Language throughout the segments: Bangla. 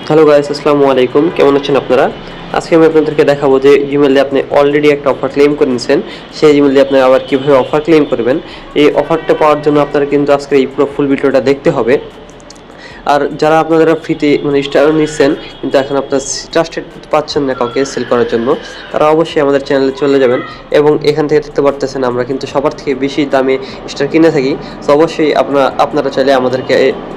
হ্যালো গাইস, আসসালামু আলাইকুম। কেমন আছেন আপনারা? আজকে আমি আপনাদেরকে দেখাবো যে জিমেইল দিয়ে আপনি অলরেডি একটা অফার ক্লেম করে নিয়েছেন, সেই জিমেইল দিয়ে আপনি আবার কিভাবে অফার ক্লেম করবেন। এই অফারটা পাওয়ার জন্য আপনারা কিন্তু আজকের এই পুরো ফুল ভিডিওটা দেখতে হবে। আর যারা আপনারা ফ্রিতে স্টার নিচ্ছেন কিন্তু এখন আপনার ট্রাস্টেড পাচ্ছেন না কাউকে সেল করার জন্য, তারা অবশ্যই আমাদের চ্যানেলে চলে যাবেন এবং এখান থেকে দেখতে পারতেছেন আমরা কিন্তু সবার থেকে বেশি দামে স্টার কিনে থাকি। তো অবশ্যই আপনারা চাইলে আমাদেরকে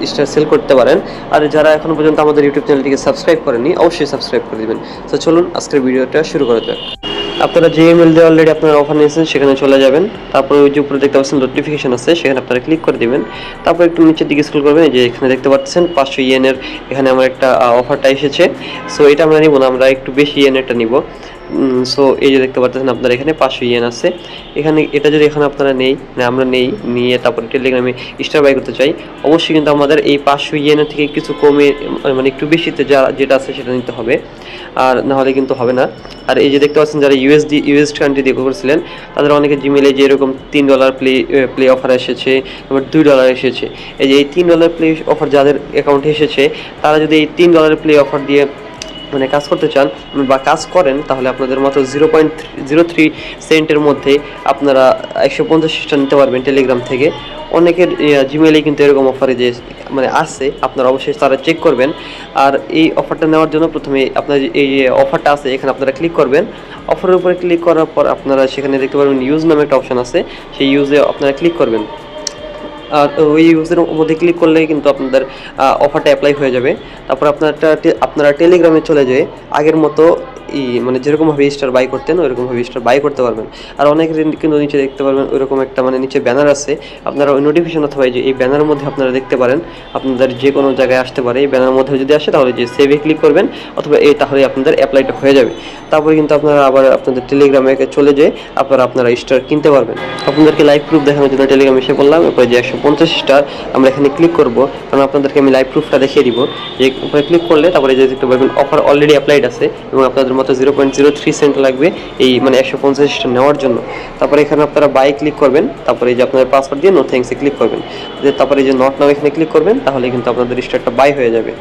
স্টার সেল করতে পারেন। আর যারা এখনো পর্যন্ত আমাদের ইউটিউব চ্যানেলটিকে সাবস্ক্রাইব করেনি, অবশ্যই সাবস্ক্রাইব করে দিবেন। তো চলুন আজকের ভিডিওটা শুরু করা যাক। আপনারা যে ইমেল দিয়ে অলরেডি আপনারা অফার নিয়েছেন সেখানে চলে যাবেন। তারপরে ওই যে উপরে দেখতে পাচ্ছেন নোটিফিকেশন আছে, সেখানে আপনারা ক্লিক করে দিবেন। তারপর একটু নিচের দিকে স্ক্রল করবেন, এই যে এখানে দেখতে পাচ্ছেন 500 ইয়েনের এখানে আমার একটা অফারটা এসেছে। সো এটা আমরা নিব না, আমরা একটু বেশি ইয়েনেরটা নিব। সো এই যে দেখতে পাচ্ছেন আপনার এখানে 500 ইয়েন আছে। এখানে এটা যদি এখানে আপনারা আমরা নিয়ে তারপরে টেলিগ্রামে স্টার বাই করতে চাই, অবশ্যই কিন্তু আমাদের এই 500 ইয়েনের থেকে কিছু কমে একটু বেশিতে যেটা আছে সেটা নিতে হবে, আর না হলে কিন্তু হবে না। আর এই যে দেখতে পাচ্ছেন যারা ইউএস কান্ট্রি দিয়ে করেছিলেন তাদের অনেকে জিমেলে যে এরকম $3 প্লে অফার এসেছে, তারপর $2 এসেছে। এই যে এই $3 প্লে অফার যাদের অ্যাকাউন্টে এসেছে, তারা যদি এই $3 প্লে অফার দিয়ে কাজ করতে চান বা কাজ করেন, তাহলে আপনাদের মাত্র 0.03 সেন্টের মধ্যে আপনারা 150টা নিতে পারবেন টেলিগ্রাম থেকে। অনেকের জিমেইলে কিন্তু এরকম অফারে যে আসছে, আপনারা অবশ্যই তারা চেক করবেন। আর এই অফারটা নেওয়ার জন্য প্রথমে আপনার এই যে অফারটা আছে এখানে আপনারা ক্লিক করবেন। অফারের উপরে ক্লিক করার পর আপনারা সেখানে দেখতে পারবেন ইউজ নামে একটা অপশন আছে, সেই ইউজে আপনারা ক্লিক করবেন। আর ওই ইউজের মধ্যে ক্লিক করলেই কিন্তু আপনাদের অফারটা অ্যাপ্লাই হয়ে যাবে। তারপর আপনারা টেলিগ্রামে চলে যেয়ে আগের মতো যেরকমভাবে স্টার বাই করতেন ওইরকমভাবে স্টার বাই করতে পারবেন। আর অনেকের কিন্তু নিচে দেখতে পারবেন ওইরকম একটা নিচে ব্যানার আছে, আপনারা ওই নোটিফিকেশন অথবা যে এই ব্যানারের মধ্যে আপনারা দেখতে পারেন আপনাদের যে কোনো জায়গায় আসতে পারে। এই ব্যানারের মধ্যে যদি আসে তাহলে যে সেভে ক্লিক করবেন, অথবা তাহলে আপনাদের অ্যাপ্লাইটা হয়ে যাবে। তারপরে কিন্তু আপনারা আবার আপনাদের টেলিগ্রামে চলে যেয়ে আপনারা স্টার কিনতে পারবেন। আপনাদেরকে লাইভ প্রুফ দেখানোর জন্য টেলিগ্রামে এসে বললাম, এরপরে যে 150 স্টার আমরা এখানে ক্লিক করব, কারণ আপনাদেরকে আমি লাইভ প্রুফটা দেখিয়ে দিব। যে উপরে ক্লিক করলে তারপরে যে দেখতে পারবেন অফার অলরেডি অ্যাপ্লাইড আছে এবং আপনাদের মতো 0.03 সেন্ট লাগবে এই 150 স্টার নেওয়ার জন্য। তারপরে এখানে আপনারা বাই ক্লিক করবেন, তারপরে এই যে আপনাদের পাসওয়ার্ড দিয়ে নো থ্যাঙ্কসে ক্লিক করবেন, তারপরে এই যে নট নাও এখানে ক্লিক করবেন, তাহলে কিন্তু আপনাদের স্টারটা বাই হয়ে যাবে।